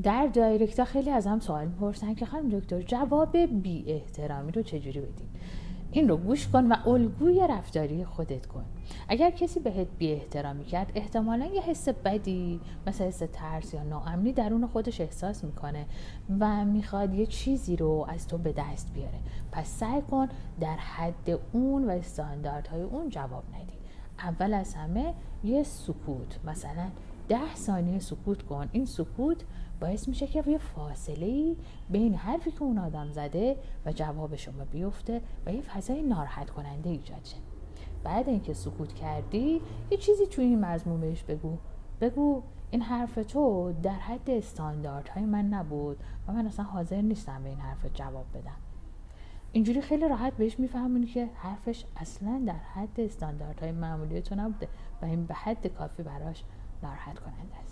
در دایرکت ها خیلی از هم سوال میپرسن که خانم دکتر جواب بی احترامی رو چجوری بدیم. این رو گوش کن و الگوی رفتاری خودت کن. اگر کسی بهت بی احترامی کرد، احتمالا یه حس بدی مثل حس ترس یا ناامنی درون خودش احساس میکنه و میخواد یه چیزی رو از تو به دست بیاره. پس سعی کن در حد اون و استانداردهای اون جواب ندی. اول از همه یه سکوت، مثلا 10 ثانیه سکوت کن. این سکوت باعث میشه که یه فاصله‌ای بین حرفی که اون آدم زده و جواب شما بیفته و یه فضای ناراحت کننده ایجاد شه. بعد اینکه سکوت کردی، یه چیزی توی این مضمون بهش بگو این حرف تو در حد استانداردهای من نبود و من اصلا حاضر نیستم به این حرف جواب بدم. اینجوری خیلی راحت بهش میفهمونی که حرفش اصلا در حد استانداردهای معمولی تو نبوده و این به حد کافی براش ناراحت کننده است.